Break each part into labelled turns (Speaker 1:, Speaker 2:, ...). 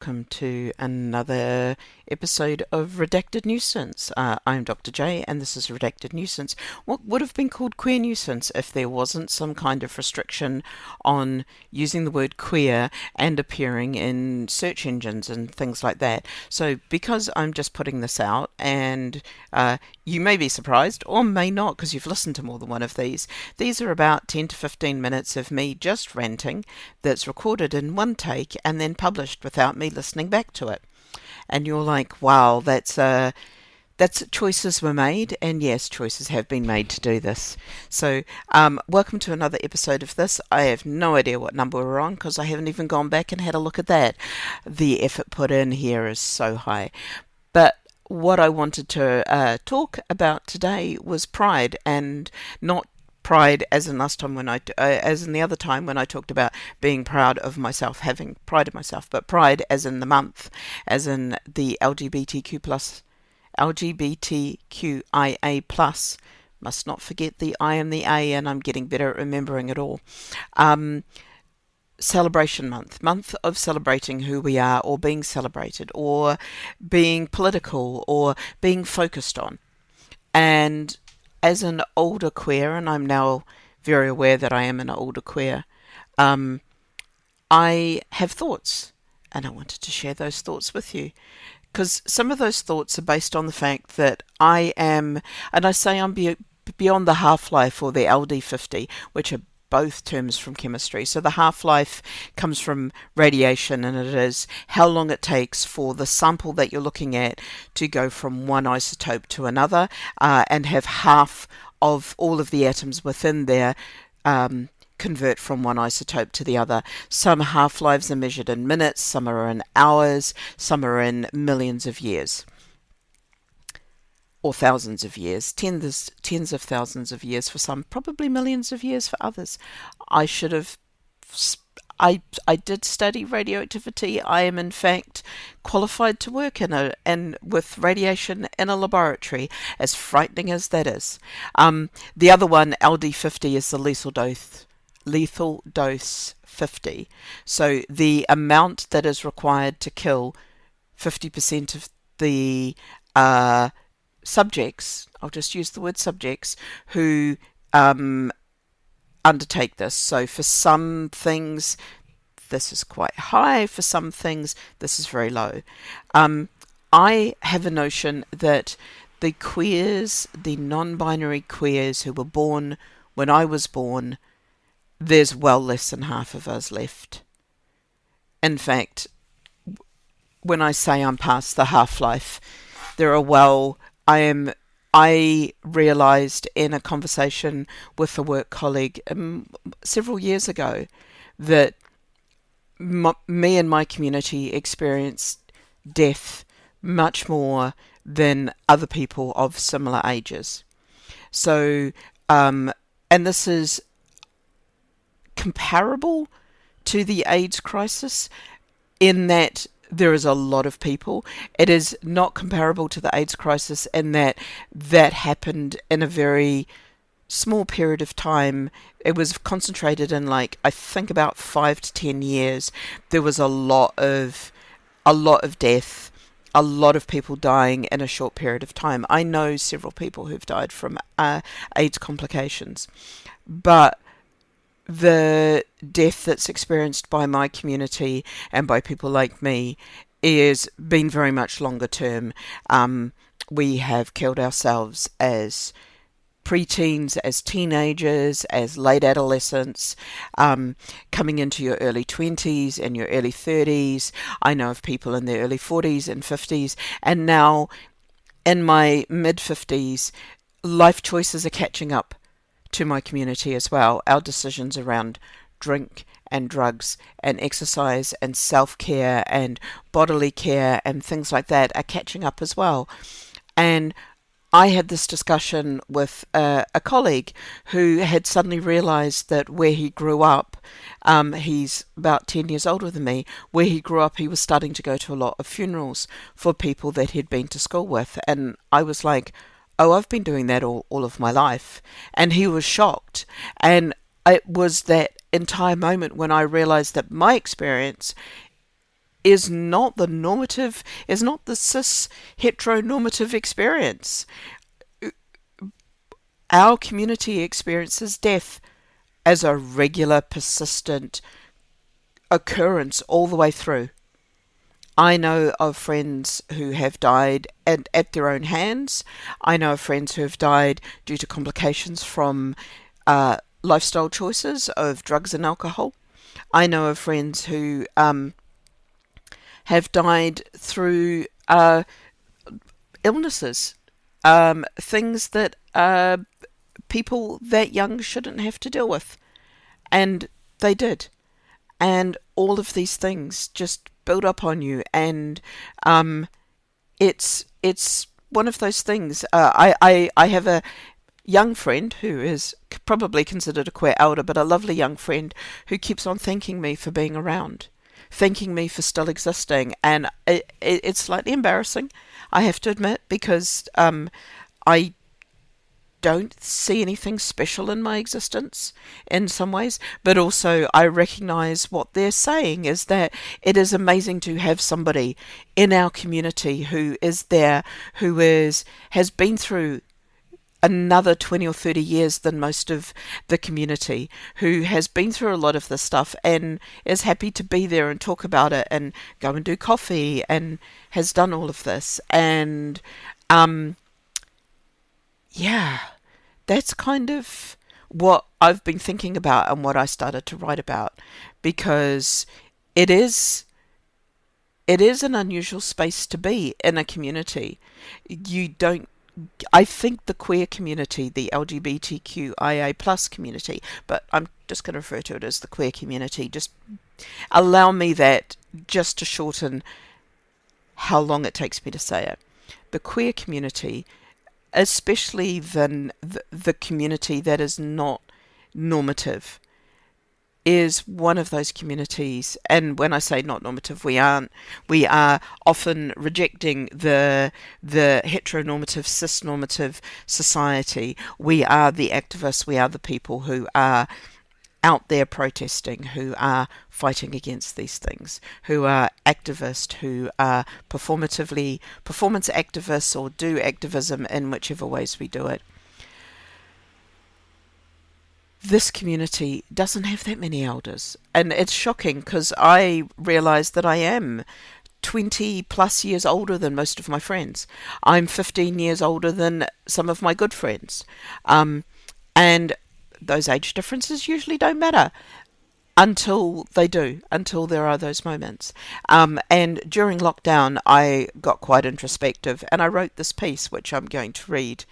Speaker 1: welcome to another episode of Redacted Nuisance. I'm Dr. J, and this is Redacted Nuisance. What would have been called queer nuisance if there wasn't some kind of restriction on using the word queer and appearing in search engines and things like that. So, because I'm just putting this out, and you may be surprised or may not because you've listened to more than one of these are about 10 to 15 minutes of me just ranting that's recorded in one take and then published without me listening back to it. And you're like, wow, that's choices were made, and yes, choices have been made to do this. So, welcome to another episode of this. I have no idea what number we're on because I haven't even gone back and had a look at that. The effort put in here is so high. But what I wanted to talk about today was pride, and not pride as in last time as in the other time when I talked about being proud of myself, having pride of myself, but pride as in the month, as in the LGBTQIA plus. Must not forget the I and the A, and I'm getting better at remembering it all. Celebration month of celebrating who we are, or being celebrated, or being political, or being focused on. And as an older queer, and I'm now very aware that I am an older queer, I have thoughts, and I wanted to share those thoughts with you. Because some of those thoughts are based on the fact that I am, and I say I'm beyond the half-life or the LD50, which are both terms from chemistry. So the half-life comes from radiation, and it is how long it takes for the sample that you're looking at to go from one isotope to another, and have half of all of the atoms within there convert from one isotope to the other. Some half-lives are measured in minutes, some are in hours, some are in millions of years. Or thousands of years, tens of thousands of years for some, probably millions of years for others. I should have. I did study radioactivity. I am in fact qualified to work and with radiation in a laboratory, as frightening as that is. The other one, LD50, is the lethal dose 50. So the amount that is required to kill 50% of the subjects, I'll just use the word subjects, who undertake this. So for some things, this is quite high. For some things, this is very low. I have a notion that the queers, the non-binary queers who were born when I was born, there's well less than half of us left. In fact, when I say I'm past the half-life, there are I realised in a conversation with a work colleague several years ago that me and my community experienced death much more than other people of similar ages. So, and this is comparable to the AIDS crisis in that there is a lot of people. It is not comparable to the AIDS crisis in that happened in a very small period of time. It was concentrated in I think about 5 to 10 years. There was a lot of death, a lot of people dying in a short period of time. I know several people who've died from AIDS complications, but the death that's experienced by my community and by people like me is been very much longer term. We have killed ourselves as preteens, as teenagers, as late adolescents, coming into your early 20s and your early 30s. I know of people in their early 40s and 50s, and now in my mid 50s, life choices are catching up to my community as well. Our decisions around drink and drugs and exercise and self-care and bodily care and things like that are catching up as well. And I had this discussion with a colleague who had suddenly realised that where he grew up, he's about 10 years older than me, where he grew up he was starting to go to a lot of funerals for people that he'd been to school with. And I was like, oh, I've been doing that all of my life. And he was shocked. And it was that entire moment when I realised that my experience is not the cis heteronormative experience. Our community experiences death as a regular, persistent occurrence all the way through. I know of friends who have died at their own hands. I know of friends who have died due to complications from lifestyle choices of drugs and alcohol. I know of friends who have died through illnesses, things that people that young shouldn't have to deal with. And they did. And all of these things just build up on you. And it's one of those things. I have a young friend who is probably considered a queer elder, but a lovely young friend who keeps on thanking me for being around, thanking me for still existing. And it's slightly embarrassing, I have to admit, because I don't see anything special in my existence in some ways, but also I recognize what they're saying is that it is amazing to have somebody in our community who is there, who has been through another 20 or 30 years than most of the community, who has been through a lot of this stuff and is happy to be there and talk about it and go and do coffee and has done all of this. And yeah, that's kind of what I've been thinking about and what I started to write about, because it is it is an unusual space to be in a community. You don't I think the queer community, the LGBTQIA plus community, but I'm just going to refer to it as the queer community. Just allow me that just to shorten how long it takes me to say it. The queer community, especially the community that is not normative, is one of those communities. And when I say not normative, we are often rejecting the heteronormative, cis-normative society. We are the activists, we are the people who are out there protesting, who are fighting against these things, who are activists, who are performance activists, or do activism in whichever ways we do it. This community doesn't have that many elders, and it's shocking because I realise that I am 20 plus years older than most of my friends. I'm 15 years older than some of my good friends. And those age differences usually don't matter until they do, until there are those moments. And during lockdown, I got quite introspective and I wrote this piece, which I'm going to read.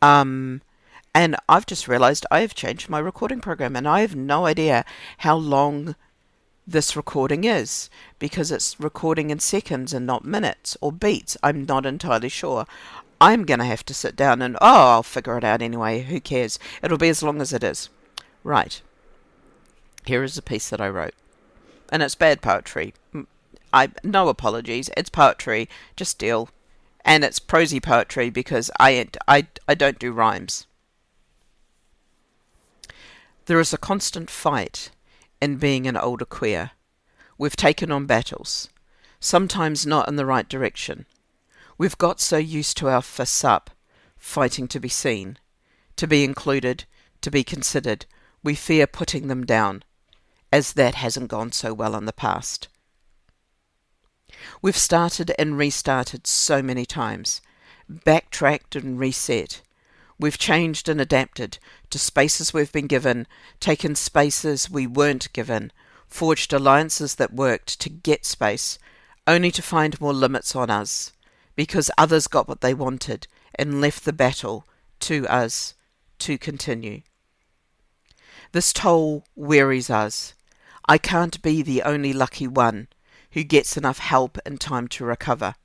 Speaker 1: Um, and I've just realised I have changed my recording program and I have no idea how long this recording is, because it's recording in seconds and not minutes or beats. I'm not entirely sure. I'm going to have to sit down and, I'll figure it out anyway. Who cares? It'll be as long as it is. Right. Here is a piece that I wrote. And it's bad poetry. No apologies. It's poetry. Just deal. And it's prosy poetry because I don't do rhymes. There is a constant fight in being an older queer. We've taken on battles, sometimes not in the right direction. We've got so used to our fists up, fighting to be seen, to be included, to be considered, we fear putting them down, as that hasn't gone so well in the past. We've started and restarted so many times, backtracked and reset. We've changed and adapted to spaces we've been given, taken spaces we weren't given, forged alliances that worked to get space, only to find more limits on us, because others got what they wanted and left the battle to us to continue. This toll wearies us. I can't be the only lucky one who gets enough help and time to recover.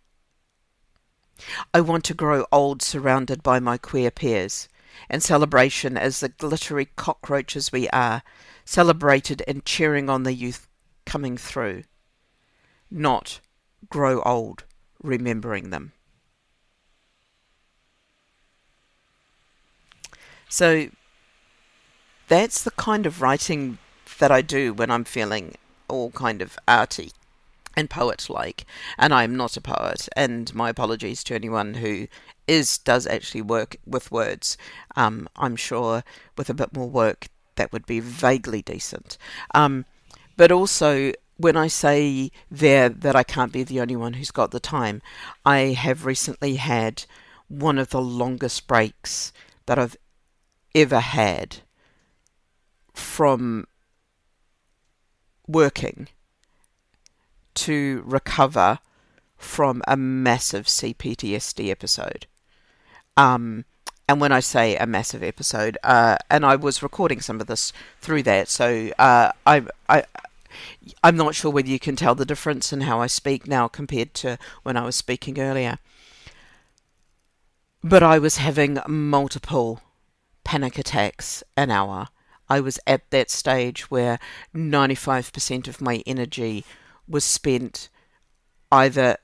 Speaker 1: I want to grow old surrounded by my queer peers, and celebration as the glittery cockroaches we are, celebrated and cheering on the youth coming through, not grow old remembering them. So that's the kind of writing that I do when I'm feeling all kind of arty. and poet-like. And I'm not a poet, and my apologies to anyone who does actually work with words. I'm sure with a bit more work that would be vaguely decent. But also, when I say there that I can't be the only one who's got the time, I have recently had one of the longest breaks that I've ever had from working to recover from a massive CPTSD episode. Um, and when I say a massive episode, and I was recording some of this through that, so I'm not sure whether you can tell the difference in how I speak now compared to when I was speaking earlier. But I was having multiple panic attacks an hour. I was at that stage where 95% of my energy was spent either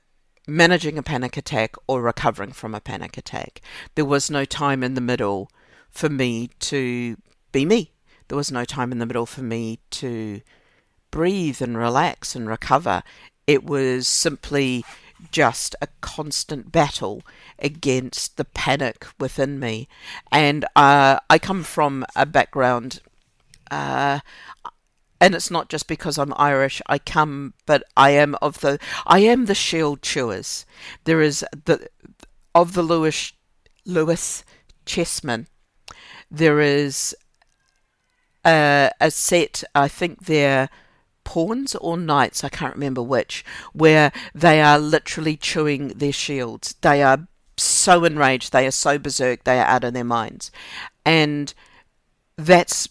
Speaker 1: managing a panic attack or recovering from a panic attack. There was no time in the middle for me to be me. There was no time in the middle for me to breathe and relax and recover. It was simply just a constant battle against the panic within me. And I come from a background, and it's not just because I'm Irish. But I am the shield chewers. There is of the Lewis chessmen. There is a set. I think they're pawns or knights, I can't remember which, where they are literally chewing their shields. They are so enraged, they are so berserk, they are out of their minds. And that's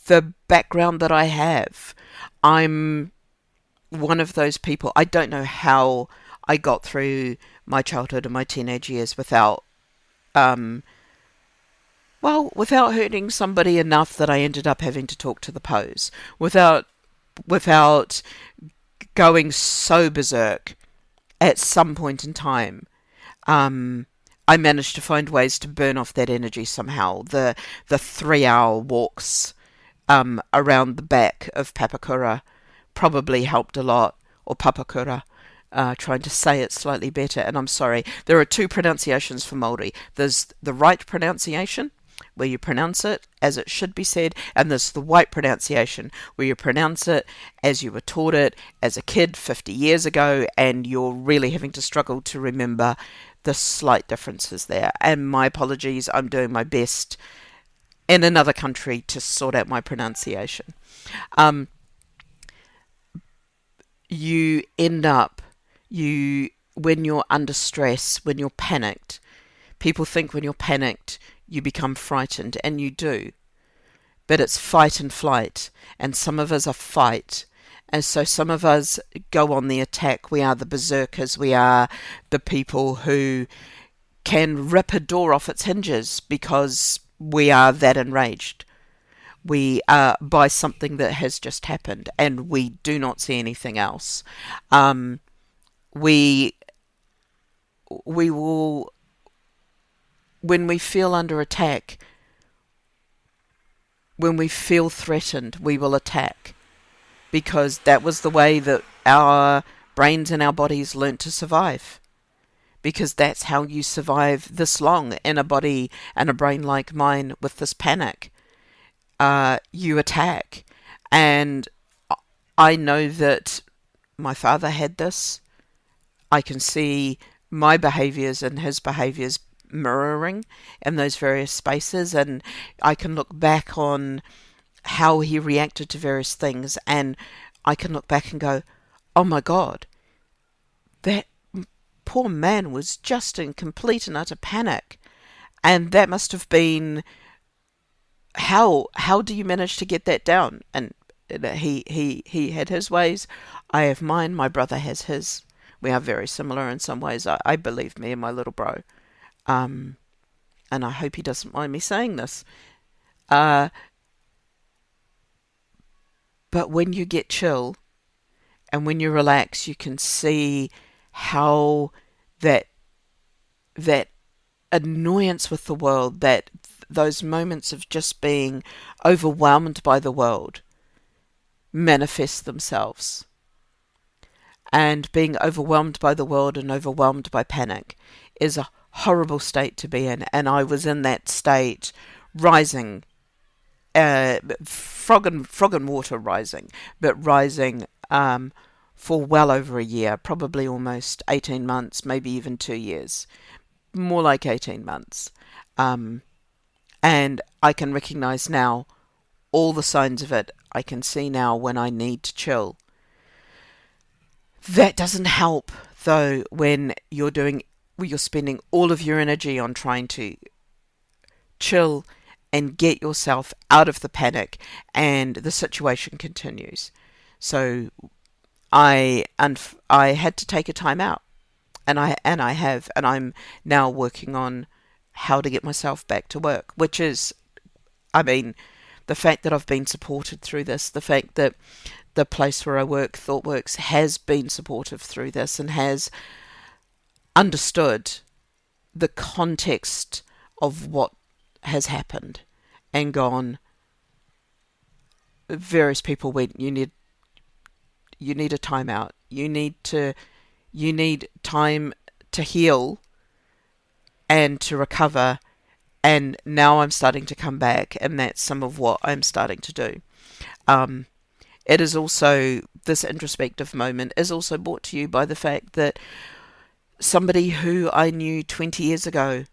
Speaker 1: the background that I have. I'm one of those people. I don't know how I got through my childhood and my teenage years without without hurting somebody enough that I ended up having to talk to the pose, without going so berserk at some point in time. I managed to find ways to burn off that energy somehow. The 3 hour walks around the back of Papakura probably helped a lot, or Papakura. Trying to say it slightly better, and I'm sorry. There are two pronunciations for Māori. There's the right pronunciation, where you pronounce it as it should be said, and there's the white pronunciation, where you pronounce it as you were taught it as a kid 50 years ago, and you're really having to struggle to remember the slight differences there. And my apologies, I'm doing my best in another country to sort out my pronunciation. You end up, when you're under stress, when you're panicked, people think when you're panicked, you become frightened, and you do. But it's fight and flight, and some of us are fight. And so some of us go on the attack. We are the berserkers. We are the people who can rip a door off its hinges because we are that enraged. We are by something that has just happened, and we do not see anything else. We will, when we feel under attack, when we feel threatened, we will attack, because that was the way that our brains and our bodies learnt to survive. Because that's how you survive this long in a body and a brain like mine with this panic. You attack. And I know that my father had this. I can see my behaviours and his behaviours mirroring in those various spaces, and I can look back on how he reacted to various things, and I can look back and go, oh my God, that poor man was just in complete and utter panic. And that must have been, how do you manage to get that down? And he had his ways, I have mine, my brother has his. We are very similar in some ways, I believe, me and my little bro. And I hope he doesn't mind me saying this. But when you get chill and when you relax, you can see how that annoyance with the world, that those moments of just being overwhelmed by the world, manifest themselves. and being overwhelmed by the world and overwhelmed by panic is a horrible state to be in. And I was in that state, rising, frog and water rising, but rising for well over a year, probably almost 18 months, maybe even 2 years, more like 18 months. And I can recognize now all the signs of it. I can see now when I need to chill. That doesn't help though when you're spending all of your energy on trying to chill and get yourself out of the panic, and the situation continues. So I had to take a time out, and I have, and I'm now working on how to get myself back to work, which is, I mean, the fact that I've been supported through this, the fact that the place where I work, ThoughtWorks, has been supportive through this and has understood the context of what has happened and gone. Various people went, you need a timeout. You need time to heal and to recover. And now I'm starting to come back, and that's some of what I'm starting to do. It is also, this introspective moment is also brought to you by the fact that somebody who I knew 20 years ago,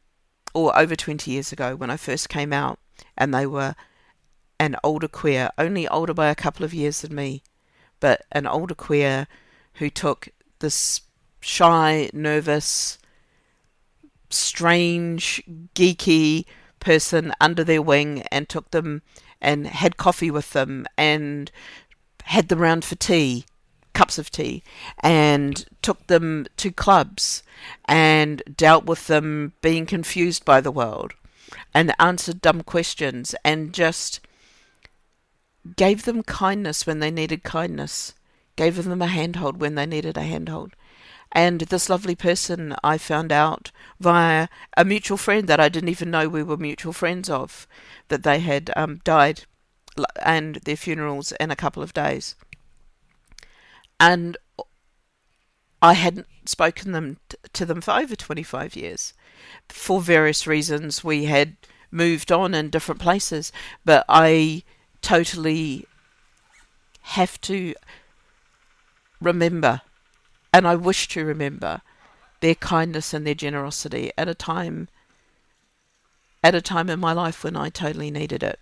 Speaker 1: or over 20 years ago when I first came out, and they were an older queer, only older by a couple of years than me, but an older queer who took this shy, nervous, strange, geeky person under their wing and took them and had coffee with them and had them round for tea, cups of tea, and took them to clubs and dealt with them being confused by the world and answered dumb questions and just gave them kindness when they needed kindness, gave them a handhold when they needed a handhold. And this lovely person I found out via a mutual friend that I didn't even know we were mutual friends of, that they had died, and their funerals in a couple of days. And I hadn't spoken to them for over 25 years. For various reasons, we had moved on in different places, but I totally have to remember, and I wish to remember, their kindness and their generosity at a time in my life when I totally needed it.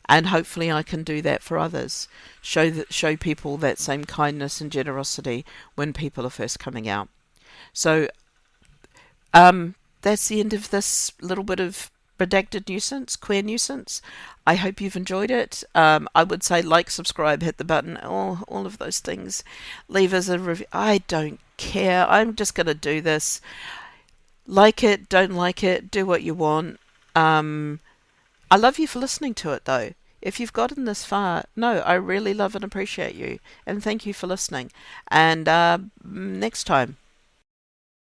Speaker 1: And hopefully I can do that for others. Show people that same kindness and generosity when people are first coming out. So that's the end of this little bit of redacted nuisance, queer nuisance. I hope you've enjoyed it. I would say like, subscribe, hit the button, all of those things. Leave us a review. I don't care. I'm just going to do this. Like it, don't like it, do what you want. I love you for listening to it, though. If you've gotten this far, no, I really love and appreciate you. And thank you for listening. And next time.